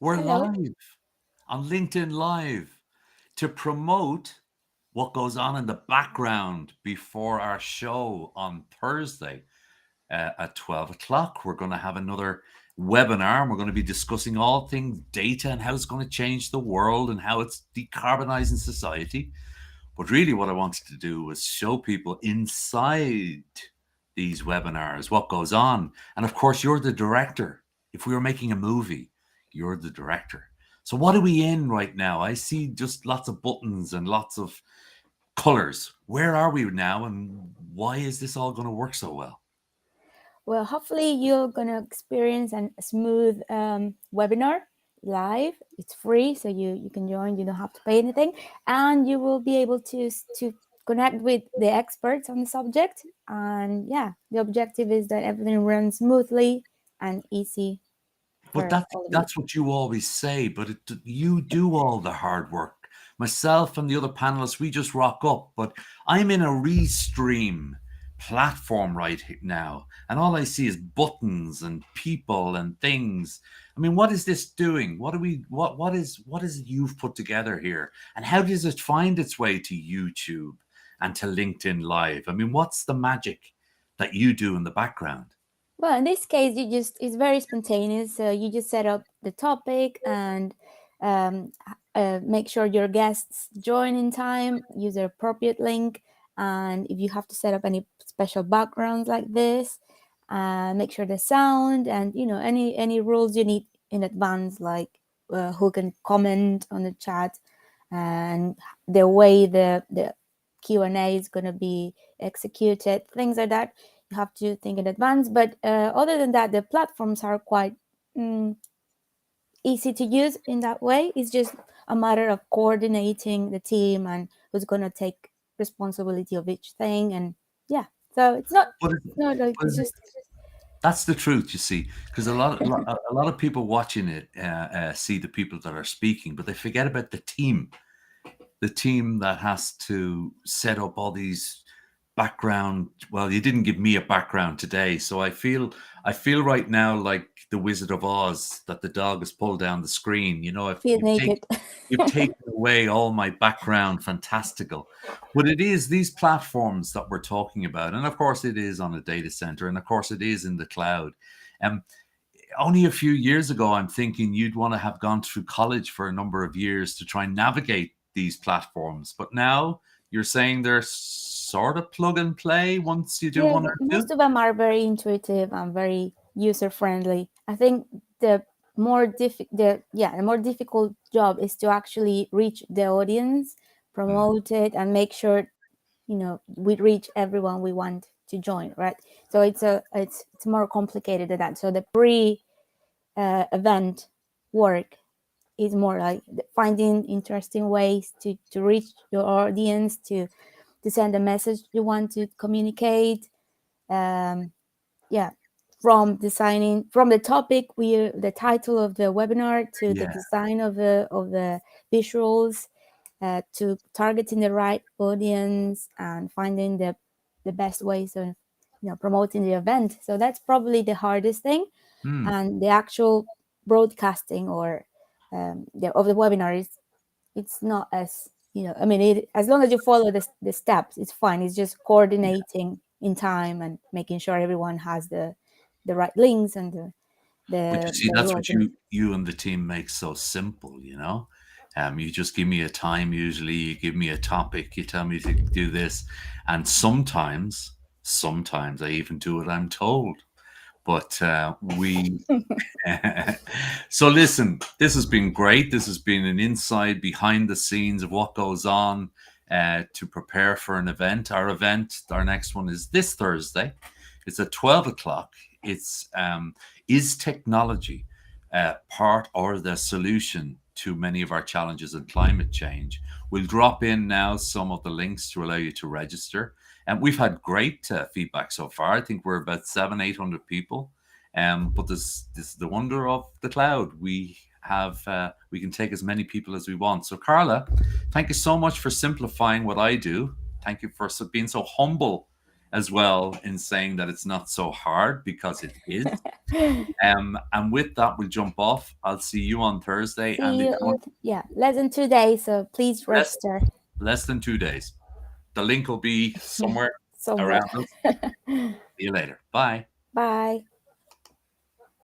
We're Hello. live on LinkedIn Live to promote what goes on in the background before our show on Thursday at 12 o'clock. We're going to have another webinar and we're going to be discussing all things data and how it's going to change the world and how it's decarbonizing society. But really, what I wanted to do was show people inside these webinars what goes on. And of course, you're the director. If we were making a movie, you're the director. So, what are we in right now? I see just lots of buttons and lots of colors. Where are we now? And why is this all going to work so well? Well, hopefully you're gonna experience a smooth webinar live. It's free, so you can join. You don't have to pay anything, and you will be able to connect with the experts on the subject. And yeah, the objective is that everything runs smoothly and easy But for that's all of you. that's what you always say. But you do all the hard work. Myself and the other panelists, we just rock up. But I'm in a restream platform right now, and all I see is buttons and people and things. I mean, what is this doing? What are we? What is it you've put together here? And how does it find its way to YouTube and to LinkedIn Live? I mean, what's the magic that you do in the background? Well, in this case, it's very spontaneous. So you just set up the topic and make sure your guests join in time. Use the appropriate link, and if you have to set up any special backgrounds like this, make sure the sound and any rules you need in advance, like who can comment on the chat and the way the Q&A is going to be executed, things like that. You have to think in advance. But other than that, the platforms are quite easy to use in that way. It's just a matter of coordinating the team and who's going to take responsibility of each thing. And yeah, so it's not, But, it's not like, but it's just, that's the truth, you see, because a lot of people watching it see the people that are speaking, but they forget about the team that has to set up all these background. Well, you didn't give me a background today, so I feel right now like the Wizard of Oz, that the dog has pulled down the screen. If feel naked. you've taken away all my background, fantastical. But it is these platforms that we're talking about, and of course it is on a data center, and of course it is in the cloud. Um, Only a few years ago, I'm thinking you'd want to have gone through college for a number of years to try and navigate these platforms. But now you're saying they're sort of plug and play once you do Yeah, one or two? most of them are very intuitive and very user friendly. I think the more difficult job is to actually reach the audience, Mm, promote it, and make sure we reach everyone we want to join. Right. So it's more complicated than that. So the pre event work is more like finding interesting ways to reach your audience, to send a message you want to communicate. Yeah, from designing, from the topic, the title of the webinar, to the yeah. design of the visuals, to targeting the right audience and finding the best ways of promoting the event. So that's probably the hardest thing. Hmm. And the actual broadcasting or of the webinar is, it's not as, I mean, as long as you follow the steps, it's fine. It's just coordinating in time and making sure everyone has the right links and the But you the, see, the that's what rules. you and the team make so simple. You just give me a time, usually you give me a topic, you tell me to do this. And sometimes I even do what I'm told. But we so listen, this has been great. This has been an inside behind the scenes of what goes on to prepare for an event. Our next one is this Thursday. It's at 12 o'clock. It's is technology part or the solution to many of our challenges in climate change? We'll drop in now some of the links to allow you to register. And we've had great feedback so far. I think we're about 800 people. But this is the wonder of the cloud. We can take as many people as we want. So Carla, thank you so much for simplifying what I do. Thank you for being so humble as well in saying that it's not so hard, because it is. And with that, we'll jump off. I'll see you on Thursday. And See if you you want less than 2 days, so please less, register less than 2 days, the link will be somewhere somewhere. around us. See you later. Bye. Bye.